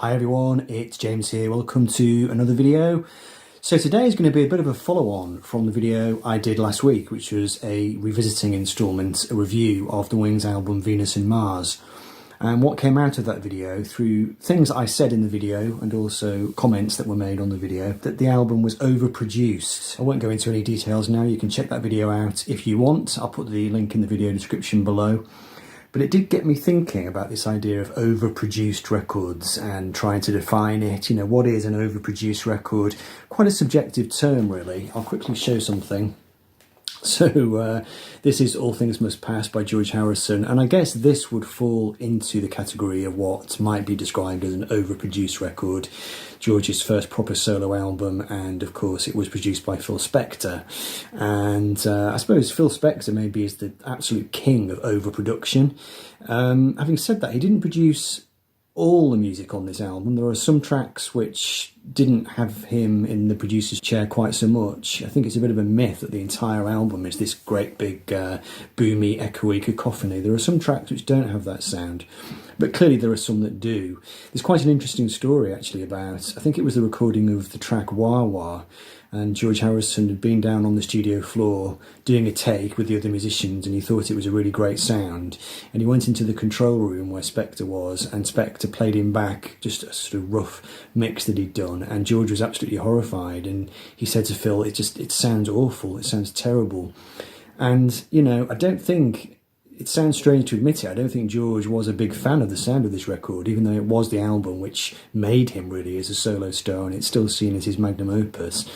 Hi everyone, it's James here. Welcome to another video. So today is going to be a bit of a follow-on from the video I did last week, which was a revisiting instalment, a review of the Wings album Venus and Mars. And what came out of that video, through things I said in the video and also comments that were made on the video, that the album was overproduced. I won't go into any details now, you can check that video out if you want. I'll put the link in the video description below. But it did get me thinking about this idea of overproduced records and trying to define it. You know, what is an overproduced record? Quite a subjective term, really. I'll quickly show something. So this is All Things Must Pass by George Harrison, and I guess this would fall into the category of what might be described as an overproduced record. George's first proper solo album, and of course it was produced by Phil Spector. And I suppose Phil Spector maybe is the absolute king of overproduction. Having said that, he didn't produce all the music on this album. There are some tracks which didn't have him in the producer's chair quite so much. I think it's a bit of a myth that the entire album is this great big boomy, echoey cacophony. There are some tracks which don't have that sound, but clearly there are some that do. There's quite an interesting story actually about, I think it was the recording of the track Wah Wah, and George Harrison had been down on the studio floor doing a take with the other musicians, and he thought it was a really great sound, and he went into the control room where Spector was, and Spector played him back just a sort of rough mix that he'd done, and George was absolutely horrified, and he said to Phil, it sounds awful, it sounds terrible. And you know, I don't think, it sounds strange to admit it, I don't think George was a big fan of the sound of this record, even though it was the album which made him really as a solo star, and it's still seen as his magnum opus.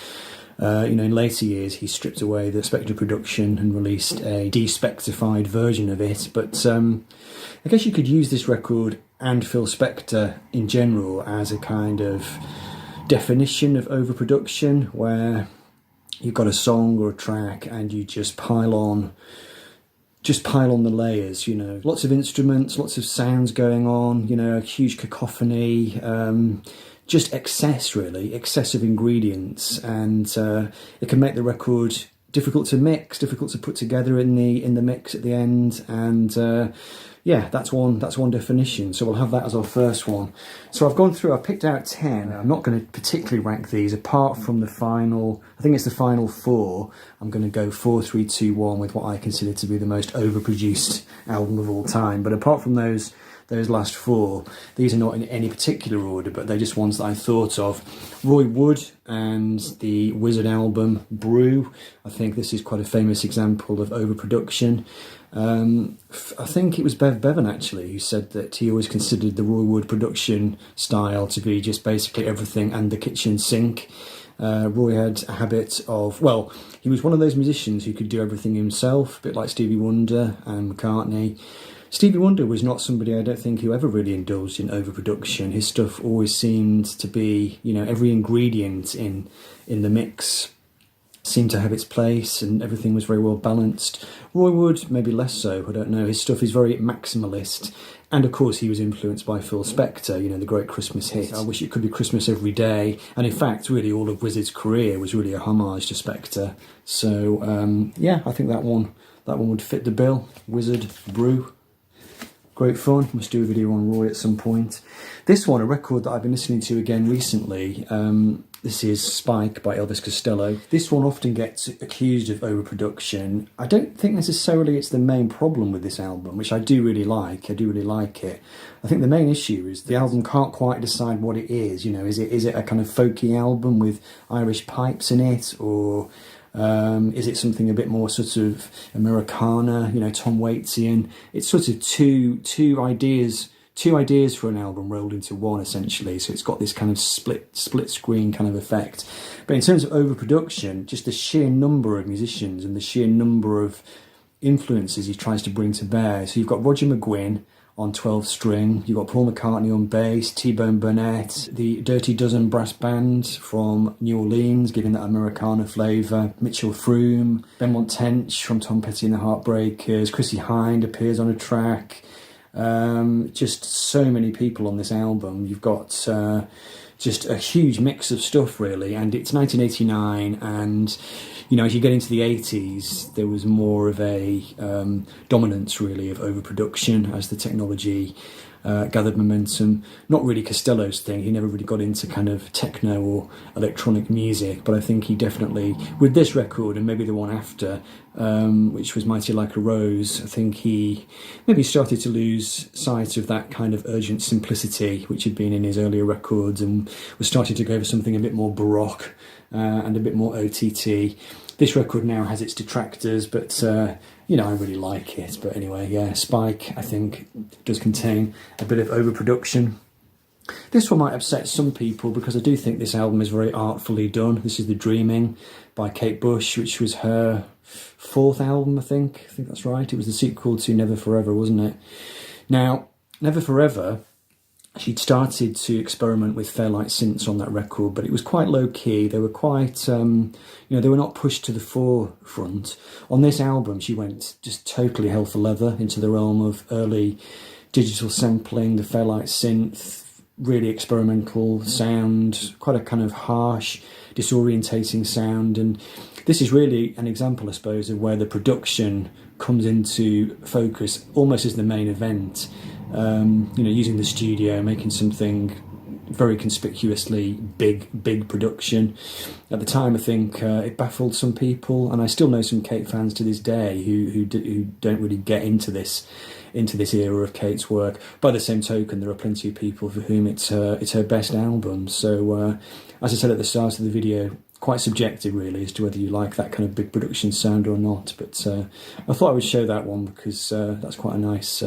You know, in later years he stripped away the Spector production and released a de-Spectified version of it, but I guess you could use this record and Phil Spector in general as a kind of definition of overproduction, where you've got a song or a track and you just pile on the layers, you know, lots of instruments, lots of sounds going on, you know, a huge cacophony, just excess really, excessive ingredients, and it can make the record difficult to mix, difficult to put together in the mix at the end, and yeah, that's one definition. So we'll have that as our first one. So I've picked out 10. I'm not going to particularly rank these apart from the final, I think it's the final 4. I'm going to go 4, 3, 2, 1 with what I consider to be the most overproduced album of all time. But apart from those last 4, these are not in any particular order, but they're just ones that I thought of. Roy Wood and the Wizard album Brew. I think this is quite a famous example of overproduction. I think it was Bev Bevan actually who said that he always considered the Roy Wood production style to be just basically everything and the kitchen sink. Roy had a habit of, well, he was one of those musicians who could do everything himself, a bit like Stevie Wonder and McCartney. Stevie Wonder was not somebody, I don't think, who ever really indulged in overproduction. His stuff always seemed to be, you know, every ingredient in the mix seemed to have its place and everything was very well balanced. Roy Wood, maybe less so, I don't know. His stuff is very maximalist. And of course he was influenced by Phil Spector, you know, the great Christmas hit, I Wish It Could Be Christmas Every Day. And in fact, really all of Wizard's career was really a homage to Spector. So yeah, I think that one would fit the bill. Wizard, Brew. Great fun. Must do a video on Roy at some point. This one, a record that I've been listening to again recently. This is Spike by Elvis Costello. This one often gets accused of overproduction. I don't think necessarily it's the main problem with this album, which I do really like. I do really like it. I think the main issue is the album can't quite decide what it is. You know, is it a kind of folky album with Irish pipes in it, or is it something a bit more sort of Americana, you know, Tom Waitian? It's sort of two ideas for an album rolled into one, essentially. So it's got this kind of split screen kind of effect. But in terms of overproduction, just the sheer number of musicians and the sheer number of influences he tries to bring to bear. So you've got Roger McGuinn on 12 string, you've got Paul McCartney on bass, T-Bone Burnett, the Dirty Dozen brass band from New Orleans, giving that Americana flavour, Mitchell Froome, Benmont Tench from Tom Petty and the Heartbreakers, Chrissie Hynde appears on a track. Just so many people on this album. You've got just a huge mix of stuff really. And it's 1989, and you know, as you get into the 80s, there was more of a dominance really of overproduction as the technology gathered momentum. Not really Costello's thing. He never really got into kind of techno or electronic music, but I think he definitely, with this record and maybe the one after, which was Mighty Like a Rose, I think he maybe started to lose sight of that kind of urgent simplicity which had been in his earlier records, and was starting to go for something a bit more baroque and a bit more OTT. This record now has its detractors, but you know, I really like it. But anyway, yeah, Spike, I think, does contain a bit of overproduction. This one might upset some people because I do think this album is very artfully done. This is The Dreaming by Kate Bush, which was her 4th album, I think. I think that's right. It was the sequel to Never Forever, wasn't it? Now, Never Forever, she'd started to experiment with Fairlight synths on that record, but it was quite low-key. They were quite, you know, they were not pushed to the forefront. On this album, she went just totally hell for leather into the realm of early digital sampling, the Fairlight synth, really experimental sound, quite a kind of harsh, disorientating sound. And this is really an example, I suppose, of where the production comes into focus almost as the main event. You know, using the studio, making something very conspicuously big production. At the time, I think it baffled some people, and I still know some Kate fans to this day who don't really get into this era of Kate's work. By the same token, there are plenty of people for whom it's her best album. So, as I said at the start of the video, quite subjective really as to whether you like that kind of big production sound or not, but I thought I would show that one because that's quite a nice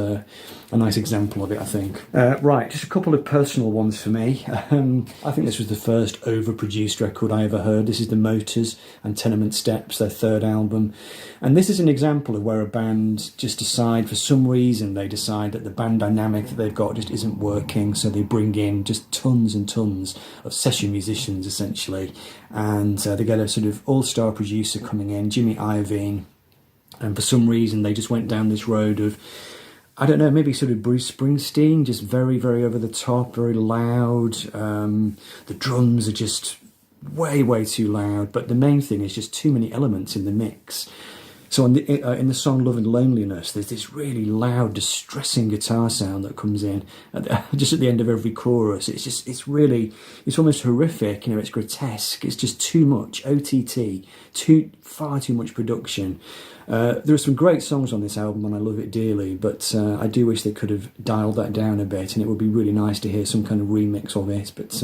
example of it, I think. Right, just a couple of personal ones for me. I think this was the first overproduced record I ever heard. This is The Motors and Tenement Steps, their 3rd album, and this is an example of where a band just decide, for some reason they decide that the band dynamic that they've got just isn't working, so they bring in just tons and tons of session musicians essentially, and they get a sort of all-star producer coming in, Jimmy Iovine, and for some reason they just went down this road of, I don't know, maybe sort of Bruce Springsteen, just very, very over the top, very loud. The drums are just way too loud, but the main thing is just too many elements in the mix. So in the song Love and Loneliness, there's this really loud, distressing guitar sound that comes in just at the end of every chorus. It's almost horrific, you know, it's grotesque, it's just too much OTT, far too much production. There are some great songs on this album and I love it dearly, but I do wish they could have dialed that down a bit, and it would be really nice to hear some kind of remix of it, but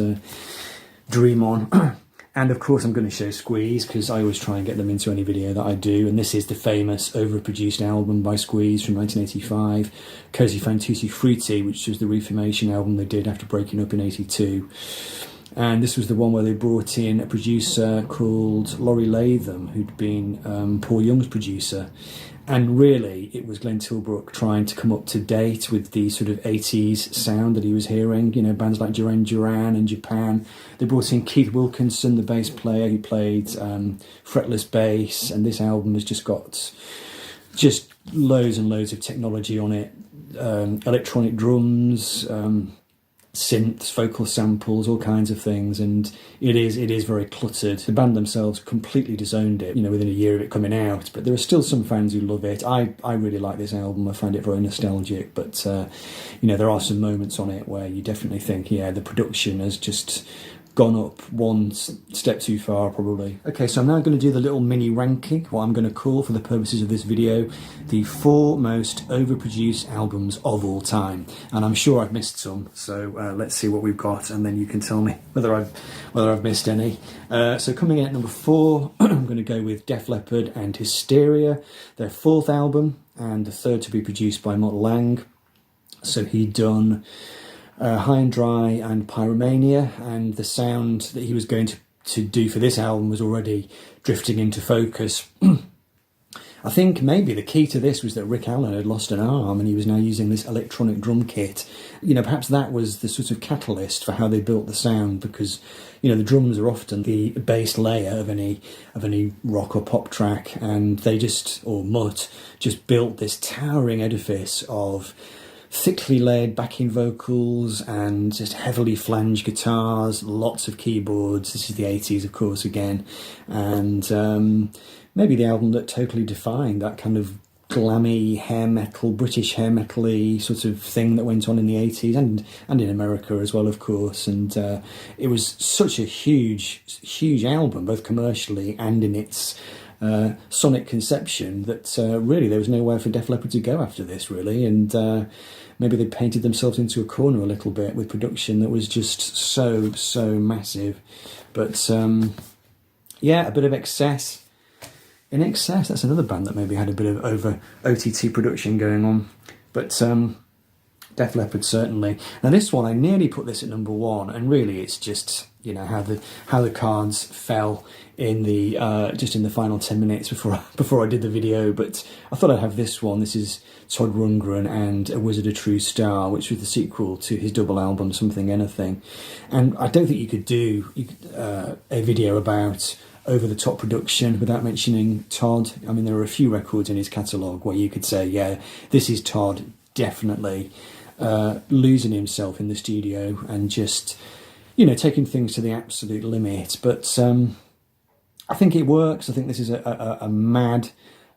dream on. And of course I'm going to show Squeeze, because I always try and get them into any video that I do, and this is the famous overproduced album by Squeeze from 1985, Così fan tutti frutti, which was the Reformation album they did after breaking up in 82. And this was the one where they brought in a producer called Laurie Latham, who'd been Paul Young's producer. And really, it was Glenn Tilbrook trying to come up to date with the sort of 80s sound that he was hearing. You know, bands like Duran Duran and Japan. They brought in Keith Wilkinson, the bass player, who played fretless bass. And this album has just got just loads and loads of technology on it. Electronic drums, synths, vocal samples, all kinds of things, and it is very cluttered. The band themselves completely disowned it, you know, within a year of it coming out, but there are still some fans who love it. I really like this album. I find it very nostalgic, but you know, there are some moments on it where you definitely think, yeah, the production has just gone up one step too far, probably. Okay, so I'm now going to do the little mini ranking, what I'm going to call, for the purposes of this video, the 4 most overproduced albums of all time. And I'm sure I've missed some, so let's see what we've got, and then you can tell me whether I've missed any. So coming in at number 4, I'm going to go with Def Leppard and Hysteria, their 4th album, and the 3rd to be produced by Mutt Lange. So he'd done High and Dry and Pyromania, and the sound that he was going to do for this album was already drifting into focus. I think maybe the key to this was that Rick Allen had lost an arm and he was now using this electronic drum kit. You know, perhaps that was the sort of catalyst for how they built the sound, because, you know, the drums are often the base layer of any rock or pop track, and they Mutt just built this towering edifice of thickly layered backing vocals and just heavily flanged guitars, lots of keyboards. This is the 80s, of course, again. And maybe the album that totally defined that kind of glammy hair metal, British hair metal-y sort of thing that went on in the 80s and in America as well, of course. And it was such a huge album, both commercially and in its sonic conception, that really there was nowhere for Def Leppard to go after this, really. And maybe they painted themselves into a corner a little bit with production that was just so massive. But yeah, a bit of excess. In Excess, that's another band that maybe had a bit of over OTT production going on. But Def Leppard certainly. Now this one, I nearly put this at number 1, and really it's just, you know, how the cards fell in the just in the final 10 minutes before I did the video. But I thought I'd have this one. This is Todd Rundgren and A Wizard, a True Star, which was the sequel to his double album Something Anything. And I don't think you could do a video about over-the-top production without mentioning Todd. I mean, there are a few records in his catalogue where you could say, yeah, this is Todd definitely losing himself in the studio and just, you know, taking things to the absolute limit. But I think it works. I think this is a mad,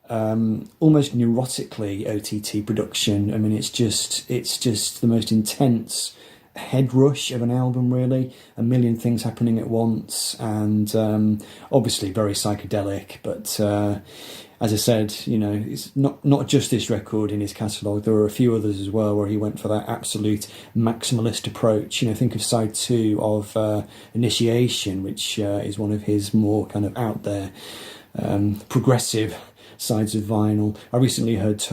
almost neurotically OTT production. I mean, it's just the most intense head rush of an album, really. A million things happening at once, and obviously very psychedelic. But as I said, you know, it's not just this record in his catalogue. There are a few others as well where he went for that absolute maximalist approach. You know, think of side 2 of Initiation, which is one of his more kind of out there progressive sides of vinyl. I recently heard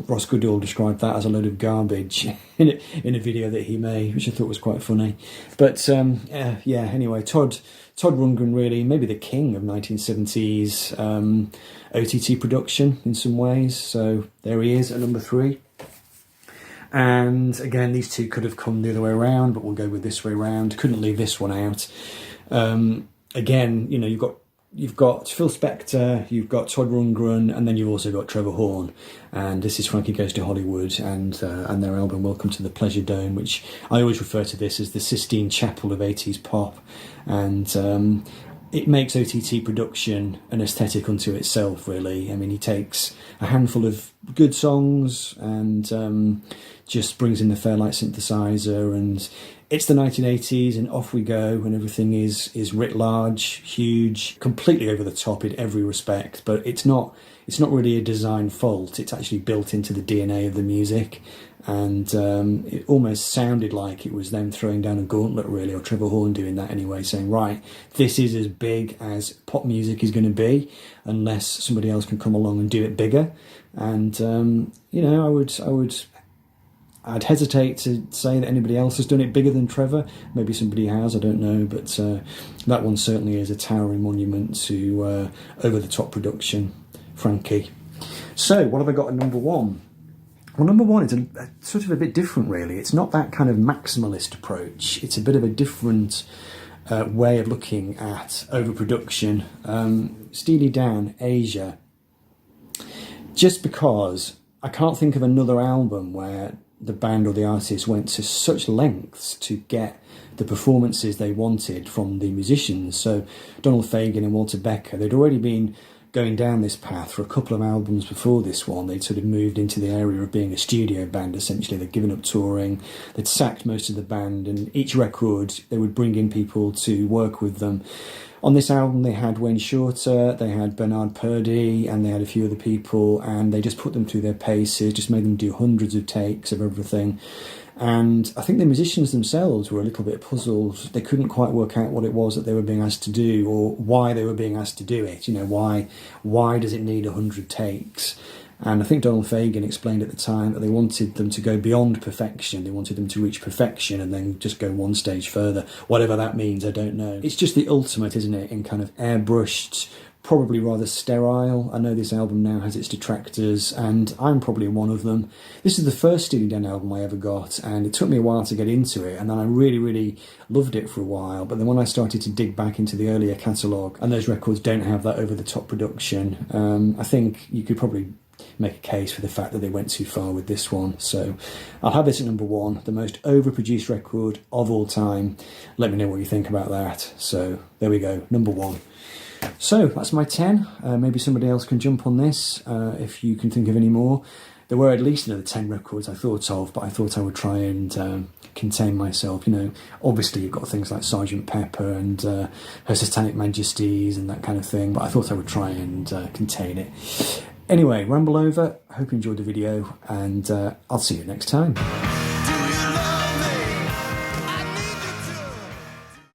Ross Goodall describe that as a load of garbage in a video that he made, which I thought was quite funny. But yeah, anyway, Todd Rundgren, really maybe the king of 1970s OTT production in some ways. So there he is at number 3. And again, these two could have come the other way around, but we'll go with this way around. Couldn't leave this one out. Again, you know, you've got Phil Spector, you've got Todd Rundgren, and then you've also got Trevor Horn. And this is Frankie Goes to Hollywood and their album Welcome to the Pleasure Dome, which I always refer to this as the Sistine Chapel of 80s pop. And it makes OTT production an aesthetic unto itself, really. I mean, he takes a handful of good songs and just brings in the Fairlight synthesizer, and it's the 1980s, and off we go, and everything is writ large, huge, completely over the top in every respect. But it's not really a design fault. It's actually built into the DNA of the music, and it almost sounded like it was them throwing down a gauntlet, really, or Trevor Horn doing that anyway, saying, right, this is as big as pop music is going to be, unless somebody else can come along and do it bigger. And you know, I'd hesitate to say that anybody else has done it bigger than Trevor. Maybe somebody has, I don't know, but that one certainly is a towering monument to over-the-top production, Frankie. So, what have I got at number 1? Well, number 1 is a sort of a bit different, really. It's not that kind of maximalist approach. It's a bit of a different way of looking at overproduction. Steely Dan, Asia. Just because I can't think of another album where the band or the artist went to such lengths to get the performances they wanted from the musicians. So Donald Fagen and Walter Becker, they'd already been going down this path for a couple of albums before this one. They'd sort of moved into the area of being a studio band, essentially. They'd given up touring, they'd sacked most of the band, and each record they would bring in people to work with them. On this album they had Wayne Shorter, they had Bernard Purdie, and they had a few other people, and they just put them through their paces, just made them do hundreds of takes of everything. And I think the musicians themselves were a little bit puzzled. They couldn't quite work out what it was that they were being asked to do, or why they were being asked to do it. You know, why does it need 100 takes? And I think Donald Fagen explained at the time that they wanted them to go beyond perfection. They wanted them to reach perfection and then just go one stage further. Whatever that means, I don't know. It's just the ultimate, isn't it, in kind of airbrushed, probably rather sterile. I know this album now has its detractors, and I'm probably one of them. This is the first Steely Dan album I ever got, and it took me a while to get into it, and then I really, really loved it for a while. But then when I started to dig back into the earlier catalogue, and those records don't have that over-the-top production, I think you could probably make a case for the fact that they went too far with this one. So I'll have this at number 1, the most overproduced record of all time. Let me know what you think about that. So there we go, number 1. So that's my 10. Maybe somebody else can jump on this if you can think of any more. There were at least another 10 records I thought of, but I thought I would try and contain myself. You know, obviously you've got things like Sergeant Pepper and Her Satanic Majesties and that kind of thing, but I thought I would try and contain it. Anyway, ramble over. Hope you enjoyed the video, and I'll see you next time.